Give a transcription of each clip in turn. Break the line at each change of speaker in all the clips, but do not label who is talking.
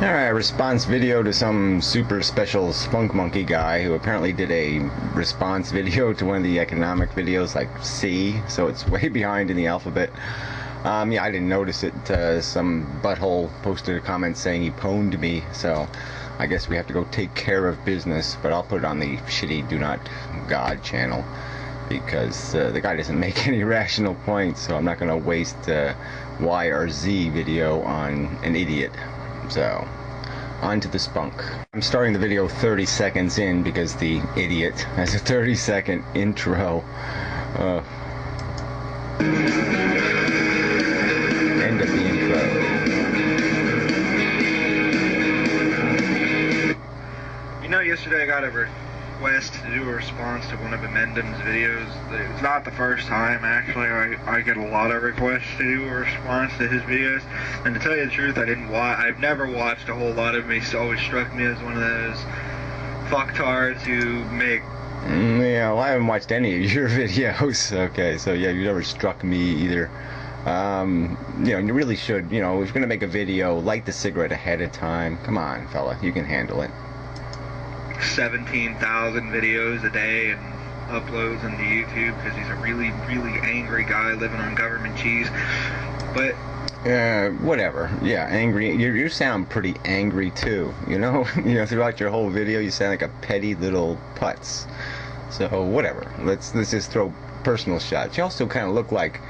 Alright, response video to some super special spunk monkey guy who apparently did a response video to one of the economic videos, like C, so it's way behind in the alphabet. Yeah, I didn't notice it. Some butthole posted a comment saying he pwned me, so I guess we have to go take care of business, but I'll put it on the shitty Do Not God channel, because the guy doesn't make any rational points, so I'm not going to waste Y or Z video on an idiot. So, on to the spunk. I'm starting the video 30 seconds in because the idiot has a 30-second intro. End of the intro.
You know, yesterday I got a request to do a response to one of Inmendham's videos. It's not the first time, actually. I get a lot of requests to do a response to his videos. And to tell you the truth, I've never watched a whole lot of him. He's always struck me as one of those fucktards who make...
Yeah, well, I haven't watched any of your videos. Okay, so yeah, you never struck me either. You know, you really should, you know, if you're gonna make a video, light the cigarette ahead of time. Come on, fella, you can handle it.
17,000 videos a day and uploads into YouTube because he's a really, really angry guy living on government cheese. But
whatever. Yeah, angry. You sound pretty angry too. You know, throughout your whole video, you sound like a petty little putz. So whatever. Let's just throw personal shots. You also kind of look like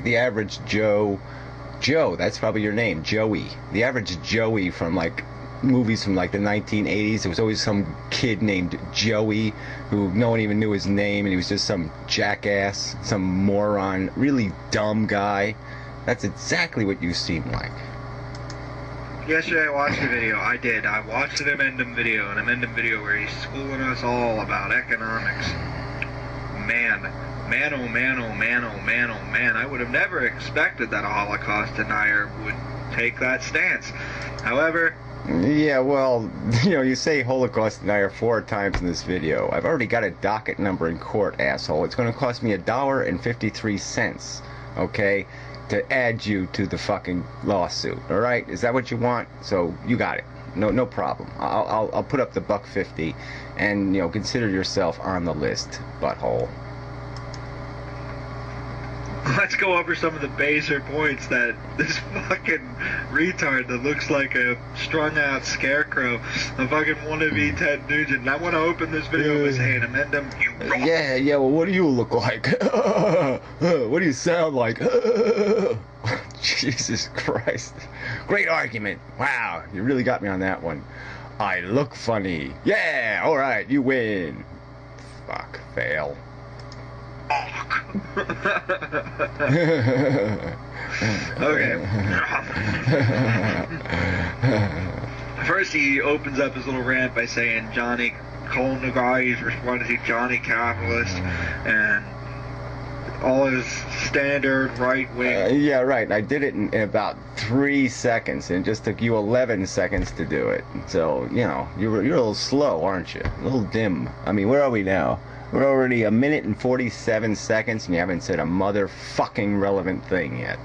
the average Joe. Joe, that's probably your name, Joey. The average Joey from like movies from like the 1980s. There was always some kid named Joey who no one even knew his name, and he was just some jackass, some moron, really dumb guy. That's exactly what you seem like.
Yesterday I watched a video. I watched an Inmendham video, where he's schooling us all about economics. Man, oh man, oh man, oh man, oh man. I would have never expected that a Holocaust denier would take that stance. However...
Yeah, well, you know, you say Holocaust denier 4 times in this video. I've already got a docket number in court, asshole. It's going to cost me $1.53, okay, to add you to the fucking lawsuit, alright? Is that what you want? So, you got it. No problem. I'll put up the $1.50 and, you know, consider yourself on the list, butthole.
Let's go over some of the baser points that this fucking retard that looks like a strung-out scarecrow, a fucking wannabe Ted Nugent. And I want to open this video by saying, Inmendham, you rock.
Yeah, well, what do you look like? What do you sound like? Jesus Christ. Great argument. Wow, you really got me on that one. I look funny. Yeah, alright, you win. Fuck, fail.
Okay. First, he opens up his little rant by saying Johnny, calling the guy he's responding to Johnny Capitalist, and all his standard right wing.
Yeah, right. I did it in about 3 seconds, and it just took you 11 seconds to do it. So, you know, you're a little slow, aren't you? A little dim. I mean, where are we now? We're already 1 minute and 47 seconds, and you haven't said a motherfucking relevant thing yet.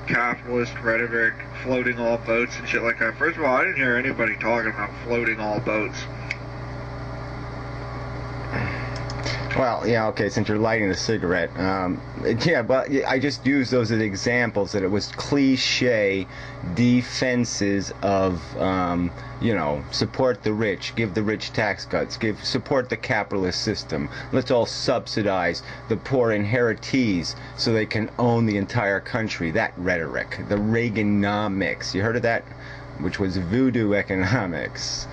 Capitalist rhetoric, floating all boats and shit like that. First of all, I didn't hear anybody talking about floating all boats.
Well, yeah, okay, since you're lighting the cigarette, yeah, but I just used those as examples that it was cliche defenses of, you know, support the rich, give the rich tax cuts, support the capitalist system, let's all subsidize the poor inheritees so they can own the entire country. That rhetoric, the Reaganomics, you heard of that? Which was voodoo economics.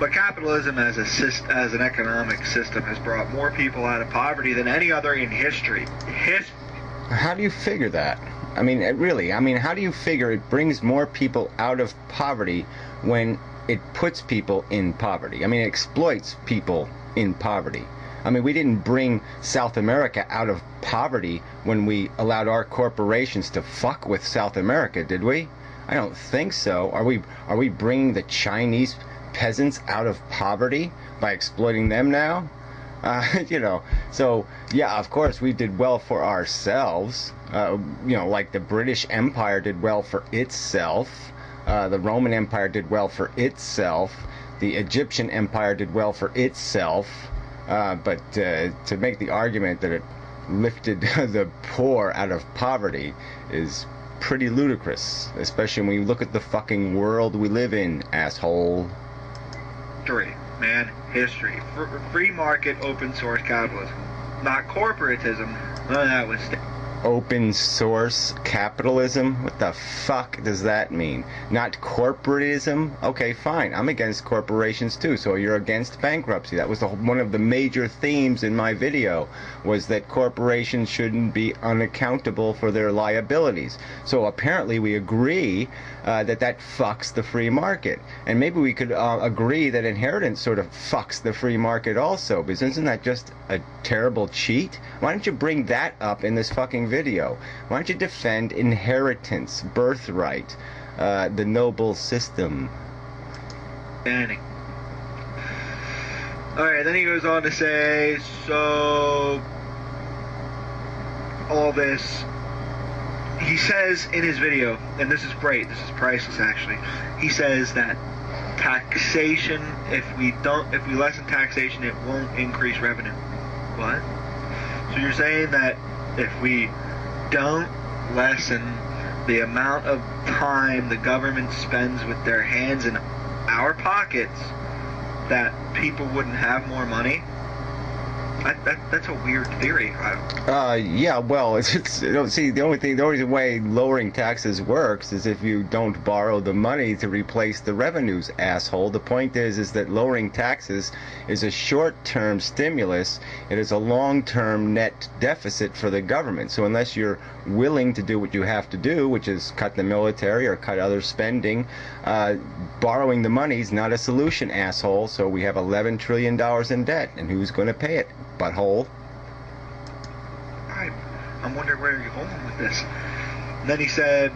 But capitalism as an economic system has brought more people out of poverty than any other in history.
How do you figure that? I mean, really, how do you figure it brings more people out of poverty when it puts people in poverty? I mean, it exploits people in poverty. I mean, we didn't bring South America out of poverty when we allowed our corporations to fuck with South America, did we? I don't think so. Are we bringing the Chinese peasants out of poverty by exploiting them now? You know, so yeah, of course we did well for ourselves. You know, like the British Empire did well for itself. The Roman Empire did well for itself. The Egyptian Empire did well for itself. But to make the argument that it lifted the poor out of poverty is pretty ludicrous, especially when you look at the fucking world we live in, asshole.
History, man, history. Free market, open source capitalism. Not corporatism. None of that was...
Open source capitalism? What the fuck does that mean? Not corporatism? Okay, fine. I'm against corporations too, so you're against bankruptcy. That was one of the major themes in my video, was that corporations shouldn't be unaccountable for their liabilities. So apparently we agree that fucks the free market. And maybe we could agree that inheritance sort of fucks the free market also, because isn't that just a terrible cheat? Why don't you bring that up in this fucking video? Why don't you defend inheritance, birthright, the noble system?
Banning. Alright, then he goes on to say, so all this, he says in his video, and this is great, this is priceless actually, he says that taxation, if we lessen taxation, it won't increase revenue. What? So you're saying that if we don't lessen the amount of time the government spends with their hands in our pockets, that people wouldn't have more money? That's a weird theory.
Yeah, well, it's you know, see, the only way lowering taxes works is if you don't borrow the money to replace the revenues, asshole. The point is that lowering taxes is a short-term stimulus. It is a long-term net deficit for the government. So unless you're willing to do what you have to do, which is cut the military or cut other spending, borrowing the money is not a solution, asshole. So we have $11 trillion in debt, and who's going to pay it? Butthole.
I'm wondering where you're going with this. And then he said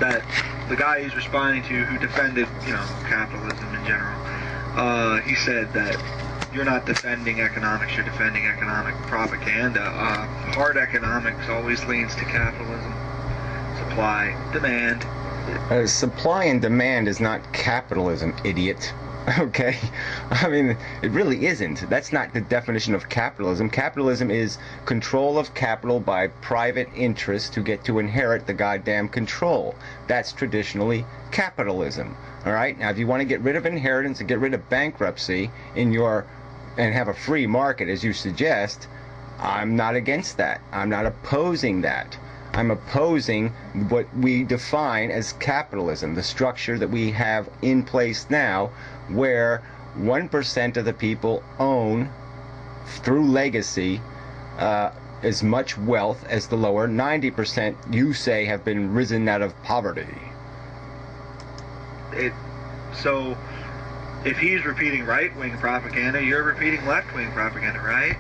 that the guy he's responding to, who defended, you know, capitalism in general, he said that you're not defending economics, you're defending economic propaganda. Hard economics always leans to capitalism. Supply, demand.
Supply and demand is not capitalism, idiot. Okay? I mean, it really isn't. That's not the definition of capitalism. Capitalism is control of capital by private interests who get to inherit the goddamn control. That's traditionally capitalism. Alright? Now, if you want to get rid of inheritance and get rid of bankruptcy and have a free market, as you suggest, I'm not against that. I'm not opposing that. I'm opposing what we define as capitalism, the structure that we have in place now, where 1% of the people own, through legacy, as much wealth as the lower 90% you say have been risen out of poverty.
So, if he's repeating right-wing propaganda, you're repeating left-wing propaganda, right?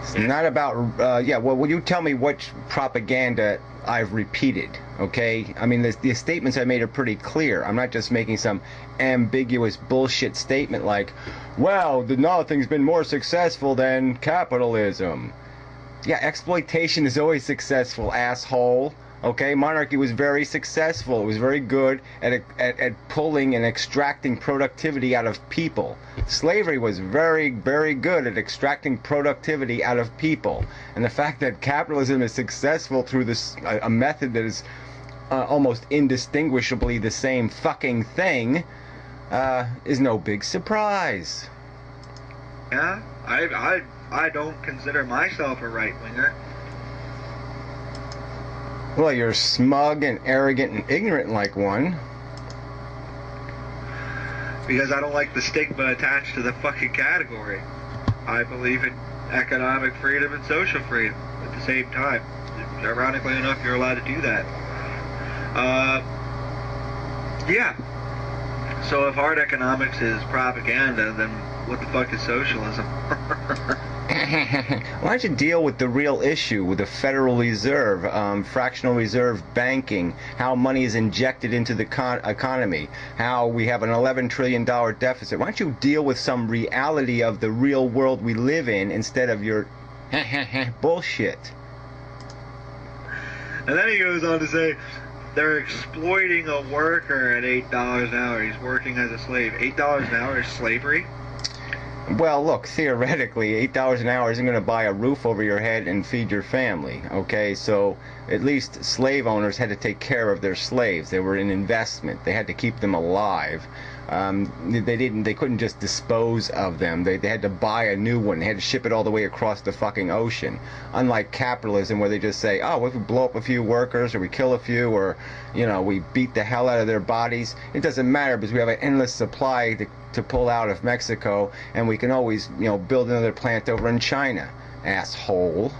It's not about, yeah, well, will you tell me which propaganda I've repeated, okay? I mean, the statements I made are pretty clear. I'm not just making some ambiguous bullshit statement like, well, nothing's been more successful than capitalism. Yeah, exploitation is always successful, asshole. Okay, monarchy was very successful. It was very good at pulling and extracting productivity out of people. Slavery was very, very good at extracting productivity out of people. And the fact that capitalism is successful through this a method that is almost indistinguishably the same fucking thing is no big surprise.
Yeah, I don't consider myself a right-winger.
Well, you're smug and arrogant and ignorant like one.
Because I don't like the stigma attached to the fucking category. I believe in economic freedom and social freedom at the same time. Ironically enough, you're allowed to do that. Yeah. So if hard economics is propaganda, then what the fuck is socialism?
Why don't you deal with the real issue, with the Federal Reserve, fractional reserve banking, how money is injected into the economy, how we have an $11 trillion deficit? Why don't you deal with some reality of the real world we live in instead of your bullshit?
And then he goes on to say, they're exploiting a worker at $8 an hour. He's working as a slave. $8 an hour is slavery?
Well, look, theoretically, $8 an hour isn't going to buy a roof over your head and feed your family, okay? So at least slave owners had to take care of their slaves. They were an investment. They had to keep them alive. They couldn't just dispose of them. They had to buy a new one. They had to ship it all the way across the fucking ocean. Unlike capitalism, where they just say, oh, if we blow up a few workers, or we kill a few, or, you know, we beat the hell out of their bodies, it doesn't matter because we have an endless supply to pull out of Mexico, and we can always, you know, build another plant over in China, asshole.